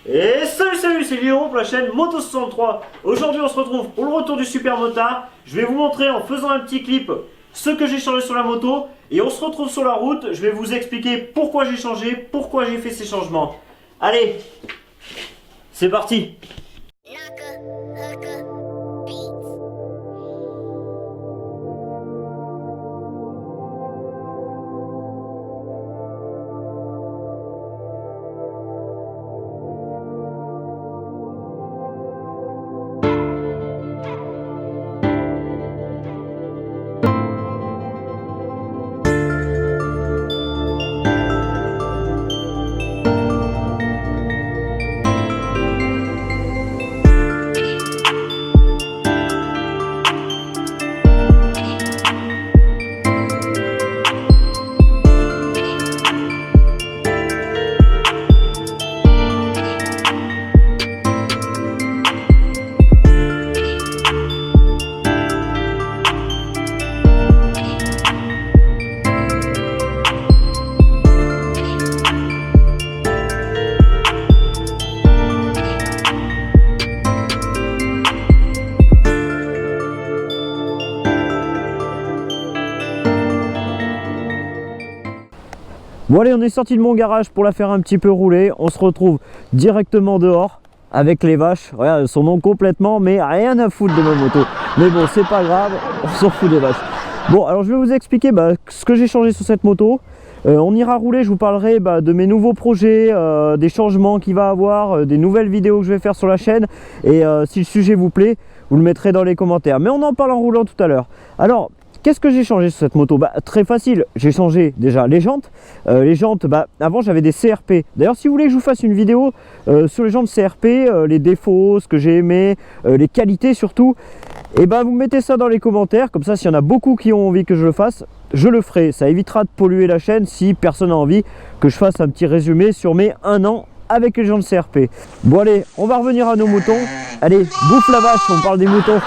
Et salut, c'est Léon pour la chaîne Moto63. Aujourd'hui on se retrouve pour le retour du super motard. Je vais vous montrer en faisant un petit clip ce que j'ai changé sur la moto. Et on se retrouve sur la route, je vais vous expliquer pourquoi j'ai changé, pourquoi j'ai fait ces changements. Allez, c'est parti. Bon allez, on est sorti de mon garage pour la faire un petit peu rouler. On se retrouve directement dehors avec les vaches. Regarde, elles sont non complètement, mais rien à foutre de ma moto. Mais bon, c'est pas grave, on s'en fout des vaches. Bon, alors je vais vous expliquer ce que j'ai changé sur cette moto. On ira rouler, je vous parlerai de mes nouveaux projets, des changements qu'il va avoir, des nouvelles vidéos que je vais faire sur la chaîne. Et si le sujet vous plaît, vous le mettrez dans les commentaires. Mais on en parle en roulant tout à l'heure. Alors, qu'est-ce que j'ai changé sur cette moto? Très facile, j'ai changé déjà les jantes. Avant j'avais des CRP. D'ailleurs, si vous voulez que je vous fasse une vidéo sur les jantes CRP, les défauts, ce que j'ai aimé, les qualités surtout, et vous mettez ça dans les commentaires. Comme ça, s'il y en a beaucoup qui ont envie que je le fasse, je le ferai. Ça évitera de polluer la chaîne si personne n'a envie que je fasse un petit résumé sur mes 1 an avec les jantes CRP. Bon allez, on va revenir à nos moutons. Allez, bouffe la vache, on parle des moutons.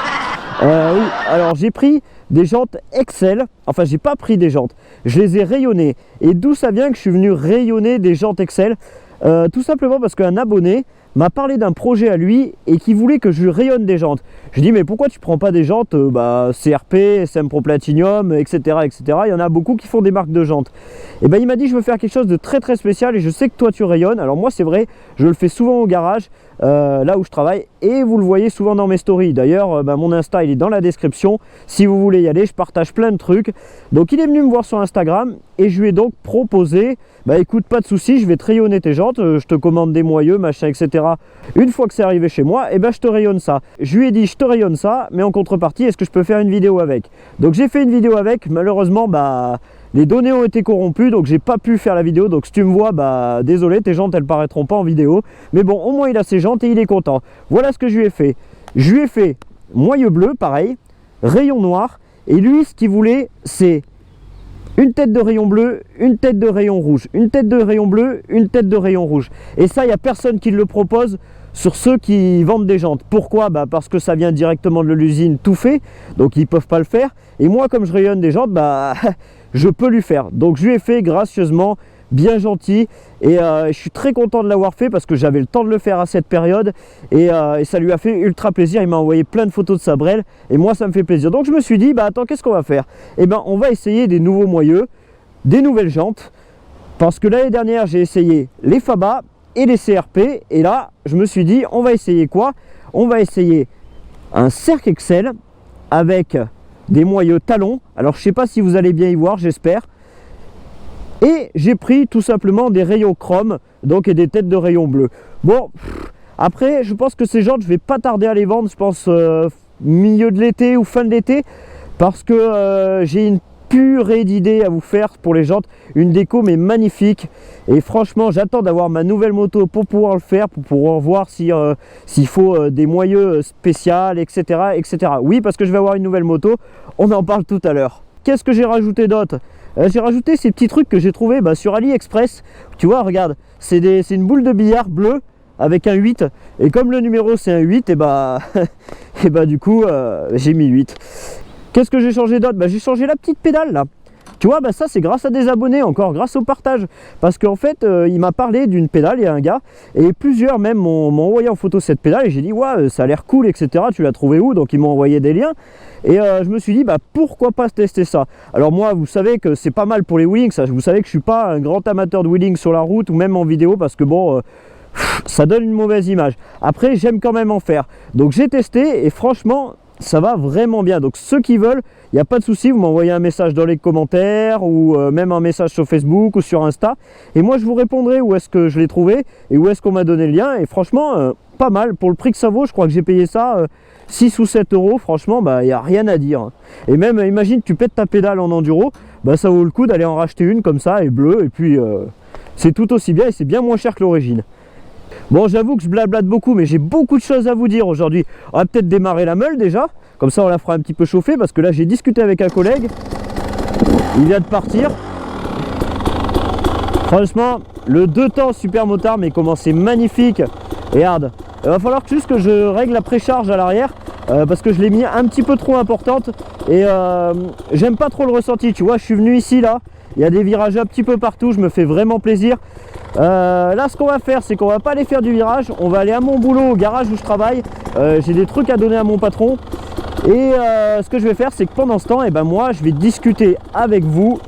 Oui, alors j'ai pris des jantes Excel. Enfin, j'ai pas pris des jantes, je les ai rayonnées. Et d'où ça vient que je suis venu rayonner des jantes Excel? Tout simplement parce qu'un abonné m'a parlé d'un projet à lui et qui voulait que je lui rayonne des jantes. Je dis mais pourquoi tu prends pas des jantes CRP, SM Pro Platinum, etc., etc. Il y en a beaucoup qui font des marques de jantes. Et il m'a dit je veux faire quelque chose de très très spécial et je sais que toi tu rayonnes. Alors moi c'est vrai, je le fais souvent au garage, là où je travaille, et vous le voyez souvent dans mes stories. D'ailleurs mon Insta il est dans la description, si vous voulez y aller, je partage plein de trucs. Donc il est venu me voir sur Instagram et je lui ai donc proposé, écoute, pas de souci, je vais te rayonner tes jantes, je te commande des moyeux, machin, etc. Une fois que c'est arrivé chez moi, je te rayonne ça. Je lui ai dit je te rayonne ça, mais en contrepartie est-ce que je peux faire une vidéo avec? Donc j'ai fait une vidéo avec, malheureusement les données ont été corrompues, donc j'ai pas pu faire la vidéo. Donc si tu me vois, désolé, tes jantes elles paraîtront pas en vidéo, mais bon, au moins il a ses jantes et il est content. Voilà ce que je lui ai fait. Je lui ai fait moyeu bleu, pareil, rayon noir, et lui ce qu'il voulait c'est une tête de rayon bleu, une tête de rayon rouge, une tête de rayon bleu, une tête de rayon rouge. Et ça, il n'y a personne qui le propose sur ceux qui vendent des jantes. Pourquoi? Parce que ça vient directement de l'usine tout fait, donc ils ne peuvent pas le faire. Et moi, comme je rayonne des jantes, je peux lui faire. Donc je lui ai fait gracieusement, bien gentil, et je suis très content de l'avoir fait parce que j'avais le temps de le faire à cette période, et ça lui a fait ultra plaisir. Il m'a envoyé plein de photos de sa brelle et moi ça me fait plaisir. Donc je me suis dit attends, qu'est-ce qu'on va faire? On va essayer des nouveaux moyeux, des nouvelles jantes, parce que l'année dernière j'ai essayé les Faba et les CRP, et là je me suis dit on va essayer quoi? On va essayer un cercle Excel avec des moyeux talons. Alors je sais pas si vous allez bien y voir, j'espère. Et j'ai pris tout simplement des rayons chrome, donc, et des têtes de rayons bleus. Bon, après je pense que ces jantes je vais pas tarder à les vendre, je pense milieu de l'été ou fin de l'été, parce que j'ai une purée d'idées à vous faire pour les jantes, une déco mais magnifique. Et franchement j'attends d'avoir ma nouvelle moto pour pouvoir le faire, pour pouvoir voir s'il faut des moyeux spéciaux, etc., etc. Oui, parce que je vais avoir une nouvelle moto, on en parle tout à l'heure. Qu'est-ce que j'ai rajouté d'autre? J'ai rajouté ces petits trucs que j'ai trouvé sur AliExpress. Tu vois, regarde, c'est une boule de billard bleue avec un 8. Et comme le numéro c'est un 8, du coup, j'ai mis 8. Qu'est-ce que j'ai changé d'autre? J'ai changé la petite pédale là. Tu vois, bah ça c'est grâce à des abonnés, encore grâce au partage. Parce qu'en fait, il m'a parlé d'une pédale, il y a un gars, et plusieurs même m'ont envoyé en photo cette pédale, et j'ai dit, ouais, ça a l'air cool, etc. Tu l'as trouvé où? Donc ils m'ont envoyé des liens, et je me suis dit, bah pourquoi pas tester ça? Alors moi, vous savez que c'est pas mal pour les wheelings, ça, vous savez que je suis pas un grand amateur de wheeling sur la route, ou même en vidéo, parce que bon... ça donne une mauvaise image. Après, j'aime quand même en faire. Donc j'ai testé, et franchement... ça va vraiment bien. Donc ceux qui veulent, il n'y a pas de souci, vous m'envoyez un message dans les commentaires ou même un message sur Facebook ou sur Insta, et moi je vous répondrai où est-ce que je l'ai trouvé et où est-ce qu'on m'a donné le lien. Et franchement pas mal pour le prix que ça vaut. Je crois que j'ai payé ça 6 ou 7 euros. Franchement, bah il n'y a rien à dire. Et même imagine tu pètes ta pédale en enduro, bah ça vaut le coup d'aller en racheter une comme ça, et bleue, et puis c'est tout aussi bien, et c'est bien moins cher que l'origine. Bon, j'avoue que je blablate beaucoup, mais j'ai beaucoup de choses à vous dire aujourd'hui. On va peut-être démarrer la meule déjà, comme ça on la fera un petit peu chauffer, parce que là j'ai discuté avec un collègue, il vient de partir. Franchement, le 2 temps super motard, mais comment c'est magnifique. Et regarde, il va falloir juste que je règle la précharge à l'arrière, parce que je l'ai mis un petit peu trop importante, et j'aime pas trop le ressenti. Tu vois, je suis venu ici là, il y a des virages un petit peu partout, je me fais vraiment plaisir. Là ce qu'on va faire, c'est qu'on va pas aller faire du virage, on va aller à mon boulot, au garage où je travaille. J'ai des trucs à donner à mon patron, et ce que je vais faire, c'est que pendant ce temps, et ben moi je vais discuter avec vous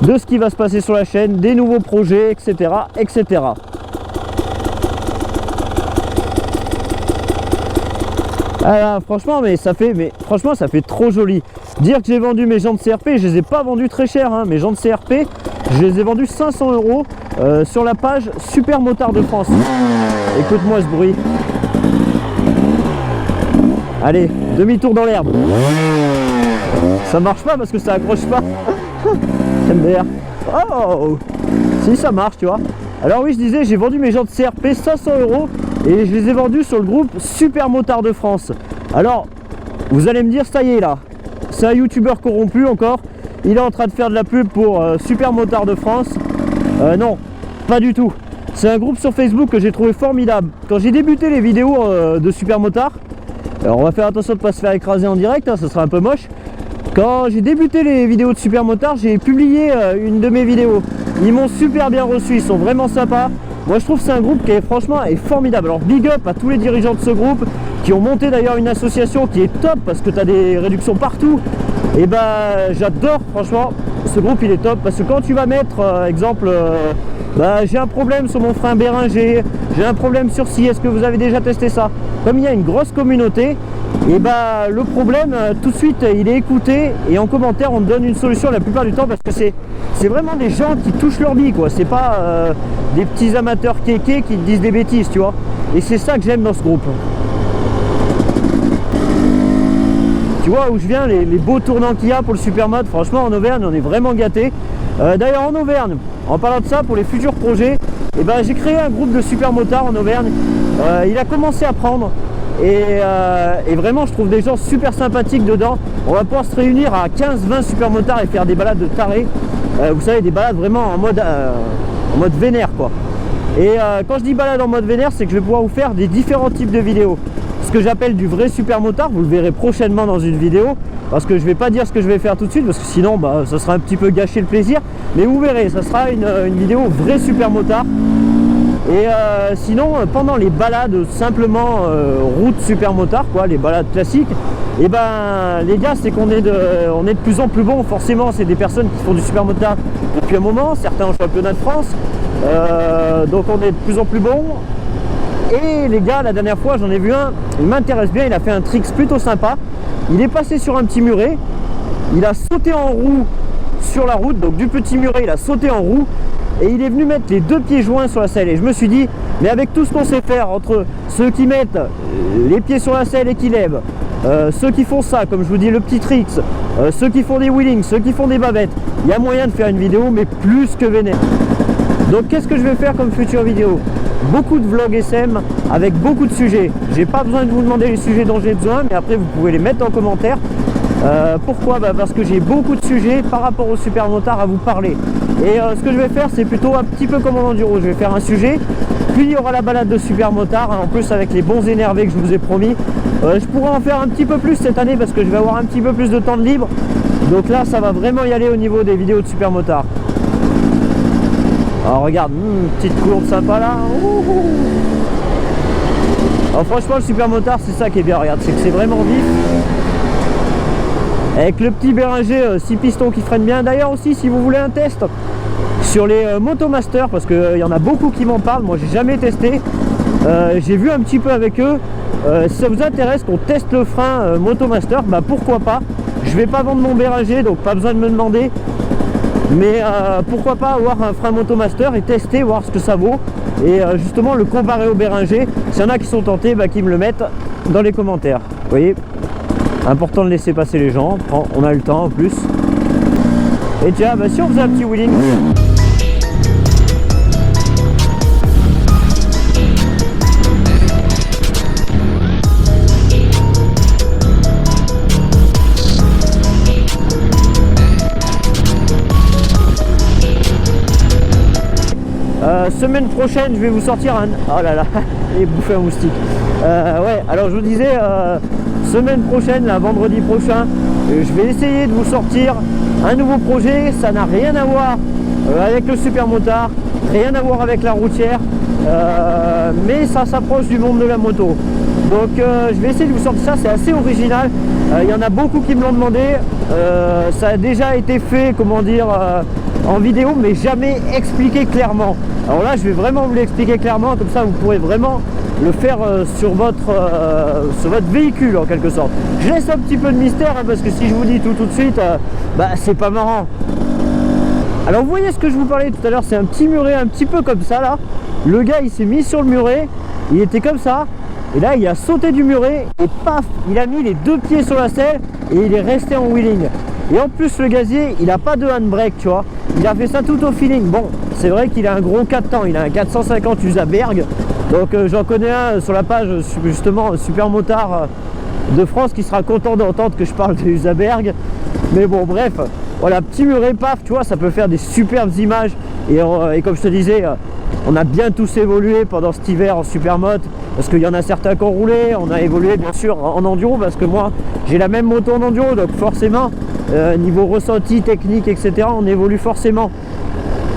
de ce qui va se passer sur la chaîne, des nouveaux projets, etc., etc. Ah, franchement, franchement ça fait trop joli. Dire que j'ai vendu mes jantes CRP, je les ai pas vendues très cher, hein. Mes jantes CRP, je les ai vendues 500 € sur la page Super Motard de France. Écoute-moi ce bruit. Allez, demi-tour dans l'herbe. Ça marche pas parce que ça accroche pas. MDR. Oh, si ça marche, tu vois. Alors oui, je disais, j'ai vendu mes jantes CRP 500 € et je les ai vendues sur le groupe Super Motard de France. Alors, vous allez me dire, ça y est là, c'est un youtubeur corrompu encore. Il est en train de faire de la pub pour Super Motard de France. Non, pas du tout. C'est un groupe sur Facebook que j'ai trouvé formidable. Quand j'ai débuté les vidéos de Super Motard, alors on va faire attention de ne pas se faire écraser en direct, hein, ça sera un peu moche. Quand j'ai débuté les vidéos de Super Motard, j'ai publié une de mes vidéos. Ils m'ont super bien reçu, ils sont vraiment sympas. Moi je trouve que c'est un groupe qui est franchement formidable. Alors big up à tous les dirigeants de ce groupe qui ont monté d'ailleurs une association qui est top parce que tu as des réductions partout. Et bah j'adore, franchement, ce groupe il est top parce que quand tu vas mettre exemple j'ai un problème sur mon frein Béringer, j'ai un problème sur ci, est-ce que vous avez déjà testé ça? Comme il y a une grosse communauté, et bah le problème tout de suite il est écouté, et en commentaire on te donne une solution la plupart du temps, parce que c'est vraiment des gens qui touchent leur bille quoi. C'est pas des petits amateurs kékés qui te disent des bêtises, tu vois. Et c'est ça que j'aime dans ce groupe. Tu vois où je viens, les beaux tournants qu'il y a pour le Supermod, franchement en Auvergne on est vraiment gâtés. D'ailleurs en Auvergne, en parlant de ça, pour les futurs projets, j'ai créé un groupe de super motards en Auvergne. Il a commencé à prendre, et vraiment je trouve des gens super sympathiques dedans. On va pouvoir se réunir à 15-20 super motards et faire des balades de tarés. Vous savez, des balades vraiment en mode vénère quoi. Et quand je dis balade en mode vénère, c'est que je vais pouvoir vous faire des différents types de vidéos. Ce que j'appelle du vrai super motard, vous le verrez prochainement dans une vidéo, parce que je vais pas dire ce que je vais faire tout de suite, parce que sinon ça sera un petit peu gâcher le plaisir, mais vous verrez, ça sera une vidéo vrai super motard. Et sinon pendant les balades simplement route super motard quoi, les balades classiques, et les gars, c'est qu'on est de plus en plus bon. Forcément c'est des personnes qui font du super motard depuis un moment, certains en championnat de France, donc on est de plus en plus bon. Et les gars, la dernière fois j'en ai vu un, il m'intéresse bien, il a fait un tricks plutôt sympa. Il est passé sur un petit muret, il a sauté en roue sur la route, donc du petit muret il a sauté en roue, et il est venu mettre les deux pieds joints sur la selle. Et je me suis dit, mais avec tout ce qu'on sait faire, entre ceux qui mettent les pieds sur la selle et qui lèvent, ceux qui font ça, comme je vous dis, le petit tricks, ceux qui font des wheelings, ceux qui font des bavettes, il y a moyen de faire une vidéo mais plus que vénère. Donc qu'est-ce que je vais faire comme future vidéo? Beaucoup de vlogs SM avec beaucoup de sujets. J'ai pas besoin de vous demander les sujets dont j'ai besoin, mais après vous pouvez les mettre en commentaire. Pourquoi? Parce que j'ai beaucoup de sujets par rapport au super motard à vous parler. Et ce que je vais faire, c'est plutôt un petit peu comme en enduro. Je vais faire un sujet Puis il y aura la balade de super motard, en plus avec les bons énervés que je vous ai promis. Je pourrais en faire un petit peu plus cette année parce que je vais avoir un petit peu plus de temps de libre. Donc là ça va vraiment y aller au niveau des vidéos de super motard. Alors regarde, petite courbe sympa là. Alors franchement le super motard c'est ça qui est bien, regarde, c'est que c'est vraiment vif. Avec le petit Béringer 6 pistons qui freine bien. D'ailleurs aussi si vous voulez un test sur les Motomaster, parce qu'il y en a beaucoup qui m'en parlent, moi j'ai jamais testé. J'ai vu un petit peu avec eux. Si ça vous intéresse qu'on teste le frein Motomaster, bah pourquoi pas. Je vais pas vendre mon Béringer, donc pas besoin de me demander. Mais pourquoi pas avoir un frein Motomaster et tester, voir ce que ça vaut. Et justement le comparer au Béringer. S'il y en a qui sont tentés, bah, qui me le mettent dans les commentaires. Vous voyez, important de laisser passer les gens. On a le temps en plus. Et tiens, bah, si on faisait un petit wheeling. Semaine prochaine je vais vous sortir un... Oh là là, il est bouffé un moustique. Ouais, alors je vous disais, semaine prochaine, là, vendredi prochain, je vais essayer de vous sortir un nouveau projet. Ça n'a rien à voir avec le super motard, rien à voir avec la routière, mais ça s'approche du monde de la moto. Donc je vais essayer de vous sortir ça, c'est assez original. Il y en a beaucoup qui me l'ont demandé. Ça a déjà été fait, comment dire, en vidéo, mais jamais expliqué clairement. Alors là je vais vraiment vous l'expliquer clairement, comme ça vous pourrez vraiment le faire sur votre véhicule en quelque sorte. Je laisse un petit peu de mystère, hein, parce que si je vous dis tout de suite, bah c'est pas marrant. Alors vous voyez ce que je vous parlais tout à l'heure, c'est un petit muret un petit peu comme ça là. Le gars il s'est mis sur le muret, il était comme ça, et là il a sauté du muret et paf, il a mis les 2 pieds sur la selle et il est resté en wheeling. Et en plus le gazier il a pas de handbrake, tu vois, il a fait ça tout au feeling. Bon, c'est vrai qu'il a un gros 4 temps, il a un 450 Usaberg. Donc j'en connais un sur la page justement Super Motard de France qui sera content d'entendre que je parle de Usaberg. Mais bon bref, voilà, petit muret, paf, tu vois, ça peut faire des superbes images. Et comme je te disais, on a bien tous évolué pendant cet hiver en supermoto, parce qu'il y en a certains qui ont roulé. On a évolué bien sûr en enduro, parce que moi j'ai la même moto en enduro, donc forcément niveau ressenti, technique, etc., on évolue forcément.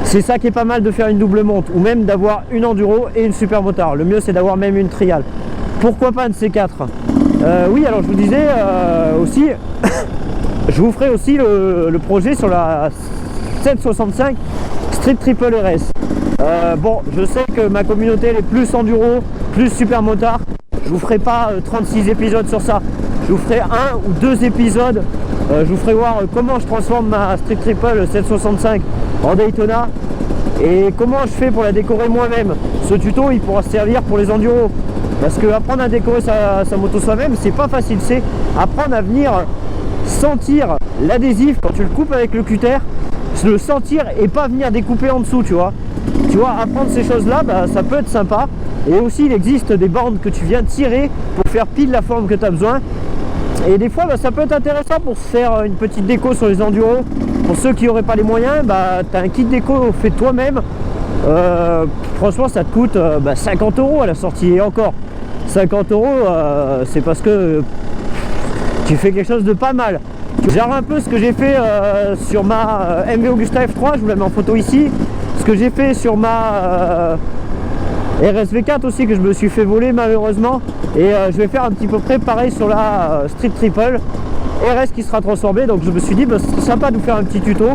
C'est ça qui est pas mal de faire une double monte, ou même d'avoir une enduro et une super motard. Le mieux c'est d'avoir même une trial. Pourquoi pas un de ces quatre. Oui, alors je vous disais aussi, je vous ferai aussi le projet sur la 765 Street Triple RS. Bon, je sais que ma communauté elle est plus enduro, plus super motard. Je vous ferai pas 36 épisodes sur ça. Je vous ferai 1 ou 2 épisodes. Je vous ferai voir comment je transforme ma Street Triple 765 en Daytona et comment je fais pour la décorer moi-même. Ce tuto il pourra servir pour les enduros, parce que apprendre à décorer sa moto soi-même c'est pas facile. C'est apprendre à venir sentir l'adhésif quand tu le coupes avec le cutter, le sentir et pas venir découper en dessous, tu vois. Apprendre ces choses là, bah, ça peut être sympa. Et aussi il existe des bandes que tu viens tirer pour faire pile la forme que tu as besoin. Et des fois bah, ça peut être intéressant pour se faire une petite déco sur les enduros. Pour ceux qui n'auraient pas les moyens, bah, tu as un kit déco fait toi-même. Franchement ça te coûte 50 € à la sortie. Et encore 50 €, c'est parce que tu fais quelque chose de pas mal. Genre un peu ce que j'ai fait sur ma MV Augusta F3, je vous la mets en photo ici. Ce que j'ai fait sur ma RSV4 aussi, que je me suis fait voler malheureusement. Et je vais faire un petit peu près pareil sur la Street Triple RS qui sera transformée. Donc je me suis dit bah, c'est sympa de vous faire un petit tuto.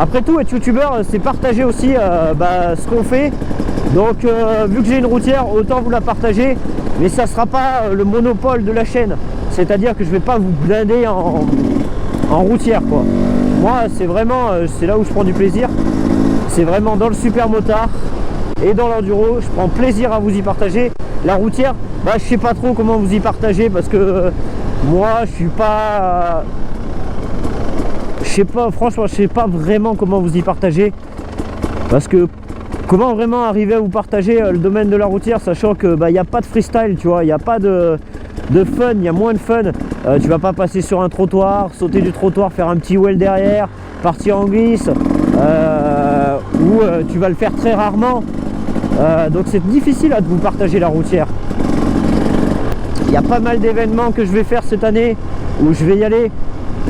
Après tout, être youtubeur c'est partager aussi ce qu'on fait. Donc vu que j'ai une routière, autant vous la partager. Mais ça sera pas le monopole de la chaîne. C'est-à-dire que je vais pas vous blinder en routière quoi. Moi c'est vraiment, c'est là où je prends du plaisir. C'est vraiment dans le super motard et dans l'enduro. Je prends plaisir à vous y partager. La routière, bah, je sais pas trop comment vous y partager, parce que moi je suis pas... Je sais pas, franchement je sais pas vraiment comment vous y partager. Parce que comment vraiment arriver à vous partager le domaine de la routière, sachant que bah, y a pas de freestyle, tu vois, il n'y a pas de fun, il y a moins de fun. Tu vas pas passer sur un trottoir, sauter du trottoir, faire un petit well derrière, partir en glisse, ou tu vas le faire très rarement. Donc c'est difficile de vous partager la routière. Il y a pas mal d'événements que je vais faire cette année où je vais y aller.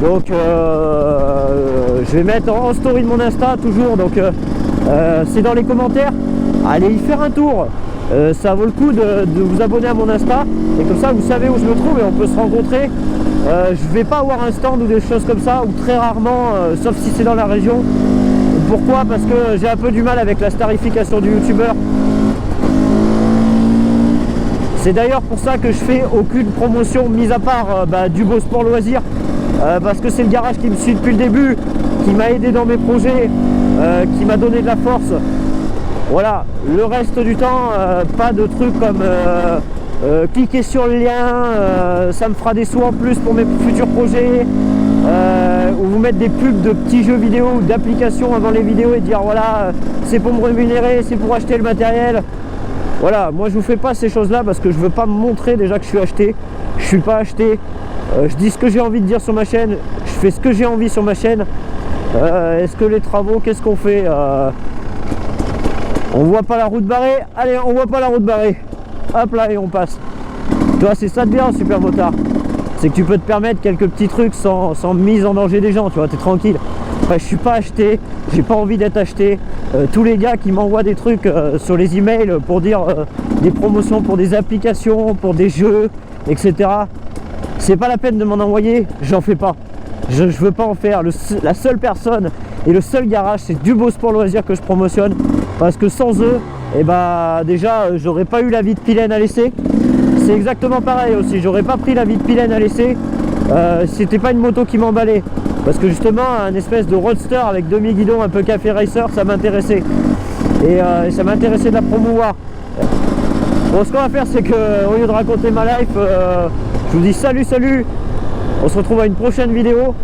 Donc je vais mettre en story de mon Insta toujours. Donc c'est dans les commentaires. Allez y faire un tour. Ça vaut le coup de vous abonner à mon Insta. Et comme ça vous savez où je me trouve et on peut se rencontrer. Je vais pas avoir un stand ou des choses comme ça, ou très rarement, sauf si c'est dans la région. Pourquoi? Parce que j'ai un peu du mal avec la starification du youtubeur. C'est d'ailleurs pour ça que je fais aucune promotion, mis à part du Beau Sport Loisir, parce que c'est le garage qui me suit depuis le début, qui m'a aidé dans mes projets, qui m'a donné de la force. Voilà, le reste du temps, pas de trucs comme cliquez sur le lien, ça me fera des sous en plus pour mes futurs projets, ou vous mettre des pubs de petits jeux vidéo ou d'applications avant les vidéos et dire voilà, c'est pour me rémunérer, c'est pour acheter le matériel. Voilà, moi je vous fais pas ces choses là parce que je veux pas me montrer déjà que je suis acheté. Je suis pas acheté, je dis ce que j'ai envie de dire sur ma chaîne, je fais ce que j'ai envie sur ma chaîne. Est-ce que les travaux, qu'est-ce qu'on fait? On voit pas la route barrée, allez on voit pas la route barrée, hop là et on passe. Tu vois, c'est ça de bien en super motard, c'est que tu peux te permettre quelques petits trucs sans mise en danger des gens, tu vois, t'es tranquille. Enfin, je suis pas acheté, j'ai pas envie d'être acheté. Tous les gars qui m'envoient des trucs sur les emails pour dire des promotions pour des applications, pour des jeux, etc. C'est pas la peine de m'en envoyer, j'en fais pas. Je veux pas en faire. La seule personne et le seul garage, c'est du Beau Sport Loisir que je promotionne. Parce que sans eux, eh ben, déjà, j'aurais pas eu la vie de Pilène à laisser. C'est exactement pareil aussi, j'aurais pas pris la vie de Pilène à laisser. C'était pas une moto qui m'emballait. Parce que justement, un espèce de roadster avec demi-guidon un peu café racer, ça m'intéressait. Et ça m'intéressait de la promouvoir. Bon, ce qu'on va faire, c'est que au lieu de raconter ma life, je vous dis salut, salut. On se retrouve à une prochaine vidéo.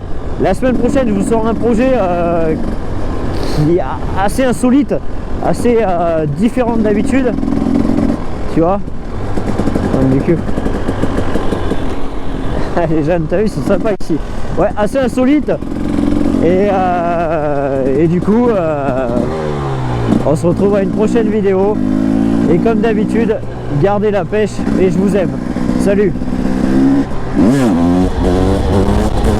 La semaine prochaine, je vous sors un projet qui est assez insolite, assez différent d'habitude. Tu vois, les jeunes, t'as vu, c'est sympa ici. Ouais, assez insolite. Et du coup, on se retrouve à une prochaine vidéo. Et comme d'habitude, gardez la pêche et je vous aime. Salut.